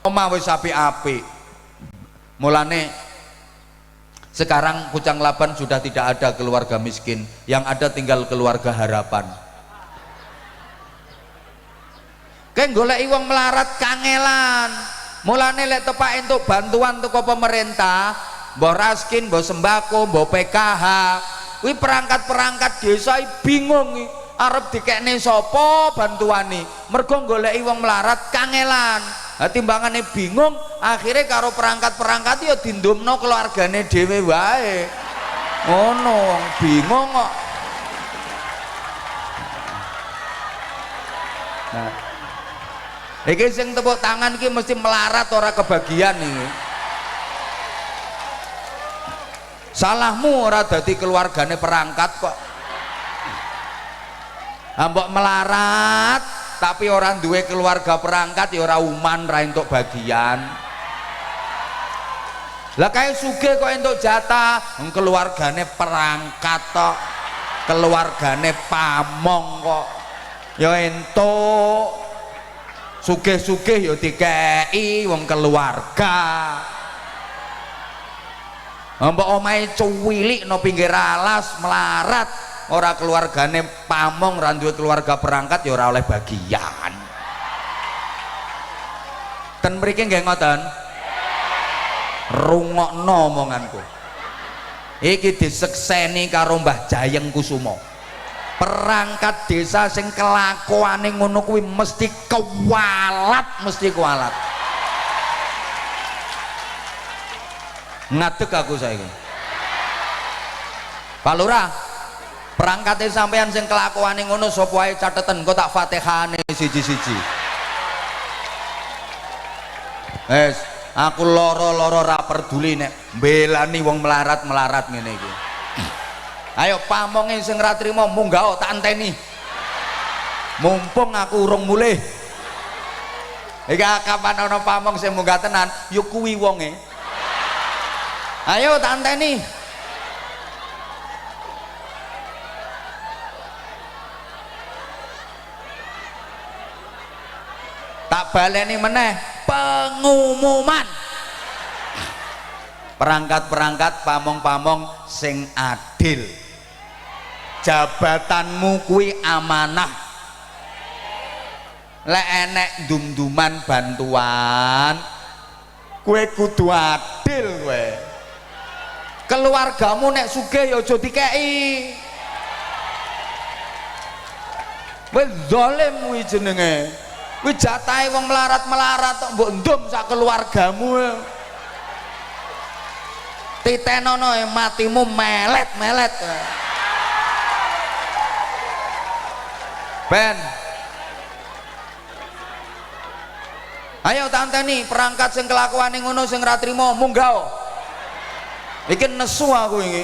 omah wis apik-apik. Mulane sekarang Pucang Laban sudah tidak ada keluarga miskin, yang ada tinggal keluarga harapan. Kayak goleki wong melarat kangelan. Mulane lek tepak entuk bantuan teko pemerintah, mbok raskin, mbok sembako, mbok PKH, kuwi perangkat-perangkat desa bingung iki arep dikekne sapa bantuane. Mergo goleki wong melarat kangelan. Lah timbangane bingung, akhirnya karo perangkat-perangkat ya dindumno keluargane dhewe wae. Ngono wong bingung kok. Nah, iki sing tepuk tangan iki mesti melarat ora kebagian iki. Salahmu ora dadi keluargane perangkat kok. Mbok melarat tapi orang duwe keluarga perangkat ya ora uman ra entuk bagian. Lah kae sugih kok entuk jatah, keluargane perangkat tok. Keluargane pamong kok ya entuk. Sugih-sugih ya dikeki wong keluarga. Mbok omahe cuwilik no pinggir alas melarat, ora keluargane pamong, ra duwe keluarga perangkat ya ora oleh bagian. Ten mriki nggih ngoten. Rungokno omonganku. Iki disekseni karo Mbah Jayeng Kusumo. Perangkat desa sing kelakuane ngono kuwi mesti kuwalat, mesti kuwalat. Ngadeg aku saiki. Pak Lurah, perangkate sampean sing kelakuane ngono sapa wae cateten engko tak Fatihane siji-siji. Wes, aku loro-loro ra peduli nek mbelani wong melarat-melarat ngene iki. Ayo pamonge sing ra trimo munggah tak enteni. Mumpung aku urung mulih. Iki kapan ana pamong sing munggah tenan, ya kuwi wonge. Ayo tak enteni. Tak baleni meneh pengumuman. Perangkat-perangkat pamong-pamong sing adil. Jabatanmu kuwi amanah. Lek enek dum-duman bantuan, kowe kudu adil kowe. Keluargamu nek sugih ya aja dikeki. Wis zalim kuwi jenenge. Kuwi jatahe wong melarat-melarat tok mbok ndum sak keluargamu. Titenono matimu melet-melet. Ben. Ayo tanteni perangkat sing kelakuane ngono sing ra trimo munggah. Iki nesu aku iki.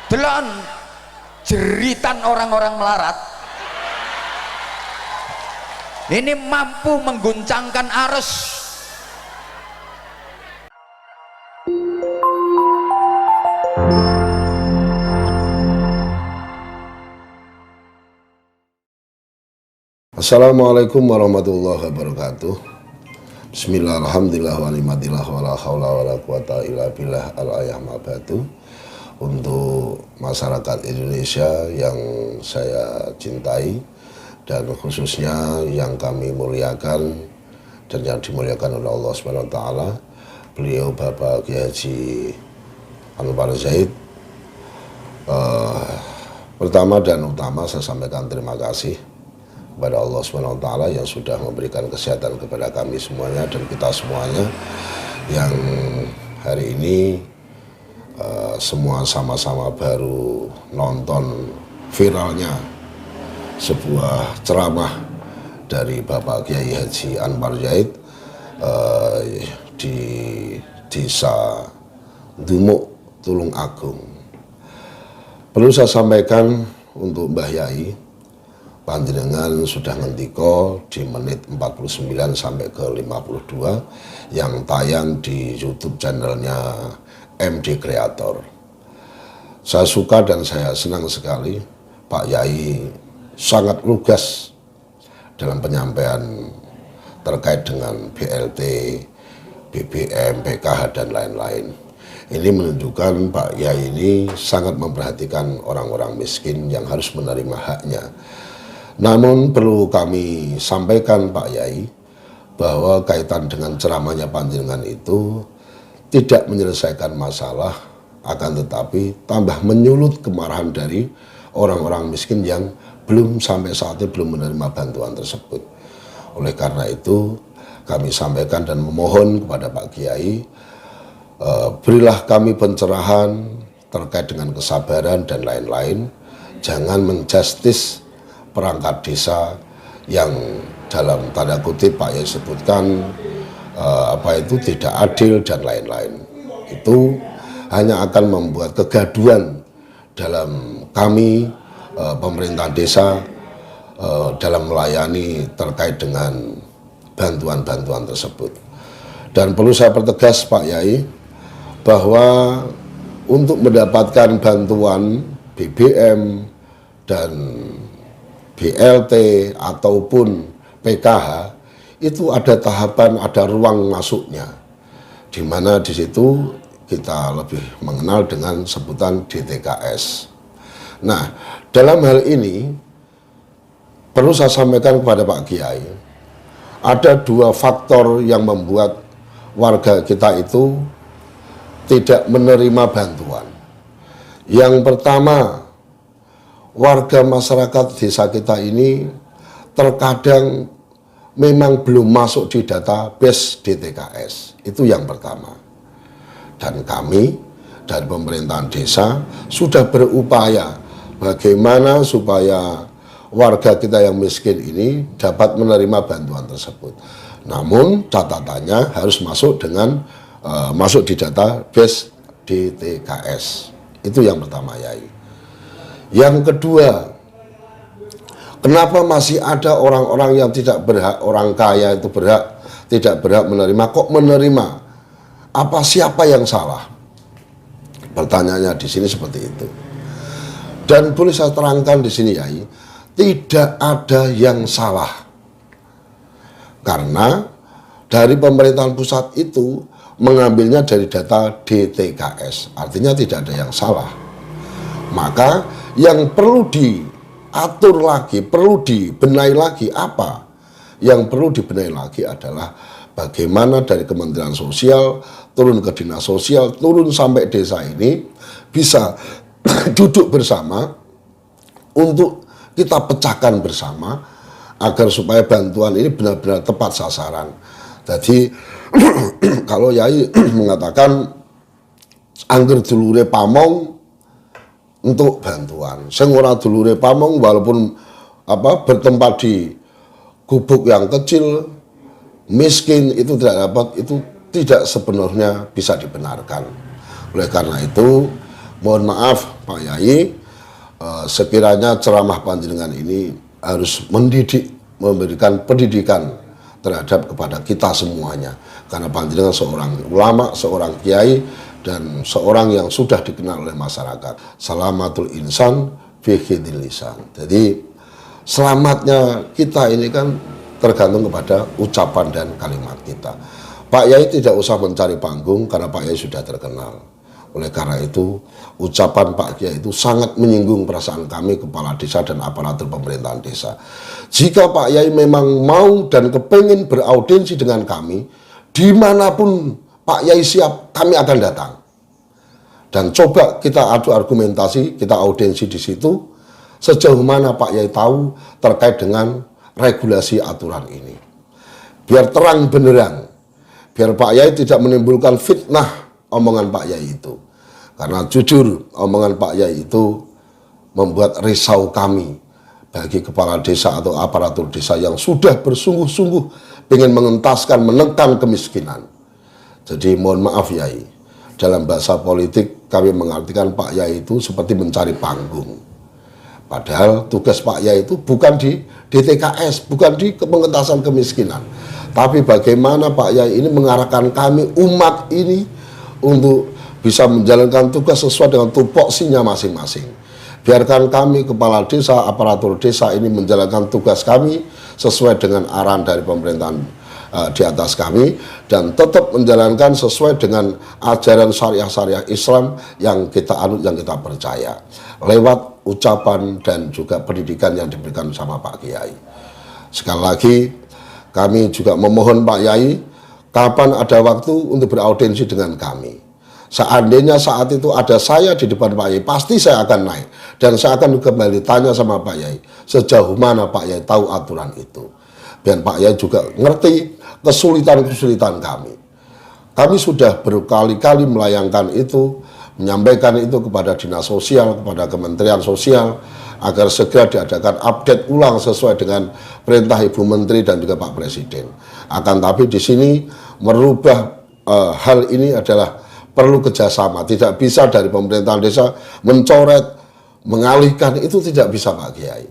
Delon jeritan orang-orang melarat. Ini mampu mengguncangkan arus. Assalamualaikum warahmatullahi wabarakatuh. Bismillah, alhamdulillah, wa ni'matillah, wa la hawla wa la quwata illa billah al-ayah ma'badu. Untuk masyarakat Indonesia yang saya cintai dan khususnya yang kami muliakan dan yang dimuliakan oleh Allah Subhanahu wa taala, beliau Bapak Kiai Haji Anwar Zaid. Pertama dan utama saya sampaikan terima kasih kepada Allah Subhanahu wa taala yang sudah memberikan kesehatan kepada kami semuanya dan kita semuanya yang hari ini semua sama-sama baru nonton viralnya sebuah ceramah dari Bapak Kiai Haji Anwar Zaid di Desa Dumuk Tulung Agung. Perlu saya sampaikan untuk Mbah Yai, panjenengan sudah ngendika di menit 49 sampai ke 52 yang tayang di YouTube channelnya MD Creator. Saya suka dan saya senang sekali Pak Yai sangat lugas dalam penyampaian terkait dengan BLT, BBM, PKH dan lain-lain. Ini menunjukkan Pak Yai ini sangat memperhatikan orang-orang miskin yang harus menerima haknya. Namun perlu kami sampaikan Pak Yai bahwa kaitan dengan ceramahnya panjenengan itu tidak menyelesaikan masalah, akan tetapi tambah menyulut kemarahan dari orang-orang miskin yang belum sampai saat ini belum menerima bantuan tersebut. Oleh karena itu kami sampaikan dan memohon kepada Pak Kiai, berilah kami pencerahan terkait dengan kesabaran dan lain-lain. Jangan menjustis perangkat desa yang dalam tanda kutip Pak Yai sebutkan tidak adil dan lain-lain. Itu hanya akan membuat kegaduhan dalam kami pemerintah desa dalam melayani terkait dengan bantuan-bantuan tersebut. Dan perlu saya pertegas Pak Yai bahwa untuk mendapatkan bantuan BBM dan BLT ataupun PKH itu ada tahapan, ada ruang masuknya, di mana di situ kita lebih mengenal dengan sebutan DTKS. Nah, dalam hal ini perlu saya sampaikan kepada Pak Kiai, ada dua faktor yang membuat warga kita itu tidak menerima bantuan. Yang pertama, warga masyarakat desa kita ini terkadang memang belum masuk di database DTKS. Itu yang pertama. Dan kami dari pemerintahan desa sudah berupaya bagaimana supaya warga kita yang miskin ini dapat menerima bantuan tersebut. Namun catatannya harus masuk dengan masuk di database DTKS. Itu yang pertama, Yai. Yang kedua, kenapa masih ada orang-orang yang tidak berhak, orang kaya itu berhak, tidak berhak menerima, kok menerima? Apa siapa yang salah? Pertanyaannya di sini seperti itu. Dan boleh saya terangkan di sini, Yai, tidak ada yang salah. Karena dari pemerintahan pusat itu mengambilnya dari data DTKS, artinya tidak ada yang salah. Maka yang perlu diatur lagi, perlu dibenahi lagi apa? Yang perlu dibenahi lagi adalah bagaimana dari Kementerian Sosial turun ke Dinas Sosial, turun sampai desa ini bisa duduk bersama untuk kita pecahkan bersama agar supaya bantuan ini benar-benar tepat sasaran. Jadi kalau Yai mengatakan angger dulure pamong untuk bantuan, sing ora dulure pamong walaupun bertempat di gubuk yang kecil, miskin, itu tidak dapat, itu tidak sepenuhnya bisa dibenarkan. Oleh karena itu mohon maaf Pak Yai, sekiranya ceramah panjenengan ini harus mendidik, memberikan pendidikan terhadap kepada kita semuanya, karena panjenengan seorang ulama, seorang kiai, dan seorang yang sudah dikenal oleh masyarakat. Salamatul insan fi khidil lisan. Jadi selamatnya kita ini kan tergantung kepada ucapan dan kalimat kita. Pak Yai tidak usah mencari panggung karena Pak Yai sudah terkenal. Oleh karena itu, ucapan Pak Kiai itu sangat menyinggung perasaan kami, kepala desa dan aparatur pemerintahan desa. Jika Pak Yai memang mau dan kepengen beraudiensi dengan kami, dimanapun Pak Yai siap, kami akan datang. Dan coba kita adu argumentasi, kita audiensi di situ, sejauh mana Pak Yai tahu terkait dengan regulasi aturan ini. Biar terang benerang, biar Pak Yai tidak menimbulkan fitnah omongan Pak Yai itu. Karena jujur omongan Pak Yai itu membuat risau kami bagi kepala desa atau aparatur desa yang sudah bersungguh-sungguh ingin mengentaskan, menekan kemiskinan. Jadi mohon maaf Yai, dalam bahasa politik kami mengartikan Pak Yai itu seperti mencari panggung. Padahal tugas Pak Yai itu bukan di DTKS, bukan di pengentasan kemiskinan. Tapi bagaimana Pak Yai ini mengarahkan kami umat ini untuk bisa menjalankan tugas sesuai dengan tupoksinya masing-masing. Biarkan kami kepala desa, aparatur desa ini menjalankan tugas kami sesuai dengan arahan dari pemerintahan di atas kami dan tetap menjalankan sesuai dengan ajaran syariah Islam yang kita anut, yang kita percaya lewat ucapan dan juga pendidikan yang diberikan sama Pak Kiai. Sekali lagi kami juga memohon Pak Yai, kapan ada waktu untuk beraudiensi dengan kami. Seandainya saat itu ada saya di depan Pak Yai, pasti saya akan naik. Dan saya akan kembali tanya sama Pak Yai, sejauh mana Pak Yai tahu aturan itu. Dan Pak Yai juga ngerti kesulitan-kesulitan kami. Kami sudah berkali-kali melayangkan itu, menyampaikan itu kepada Dinas Sosial, kepada Kementerian Sosial, agar segera diadakan update ulang sesuai dengan perintah Ibu Menteri dan juga Pak Presiden. Akan tapi di sini merubah hal ini adalah perlu kerjasama. Tidak bisa dari pemerintahan desa mencoret, mengalihkan, itu tidak bisa Pak Kiai.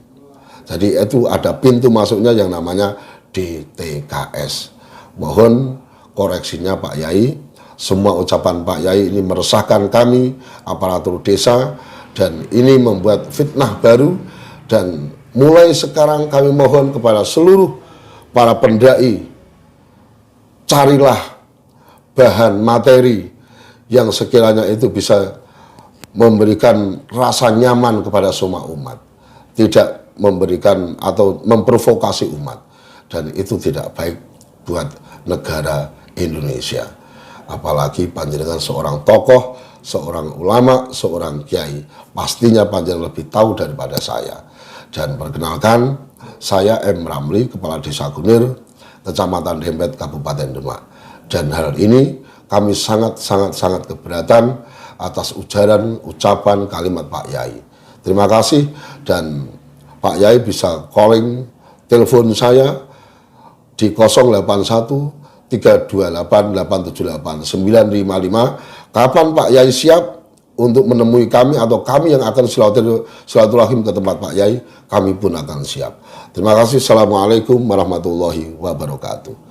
Jadi itu ada pintu masuknya yang namanya DTKS. Mohon koreksinya Pak Yai. Semua ucapan Pak Yai ini meresahkan kami, aparatur desa, dan ini membuat fitnah baru. Dan mulai sekarang kami mohon kepada seluruh para pendai, carilah bahan materi yang sekiranya itu bisa memberikan rasa nyaman kepada semua umat, tidak memberikan atau memprovokasi umat, dan itu tidak baik buat negara Indonesia. Apalagi panjenengan seorang tokoh, seorang ulama, seorang kiai, pastinya panjenengan lebih tahu daripada saya. Dan perkenalkan, saya M. Ramli, Kepala Desa Kunir, Kecamatan Dempet, Kabupaten Demak. Dan hal ini kami sangat keberatan atas ucapan kalimat Pak Yai. Terima kasih, dan Pak Yai bisa calling telepon saya di 081 328 878 955. Kapan Pak Yai siap untuk menemui kami atau kami yang akan silaturahim ke tempat Pak Yai, kami pun akan siap. Terima kasih. Assalamualaikum warahmatullahi wabarakatuh.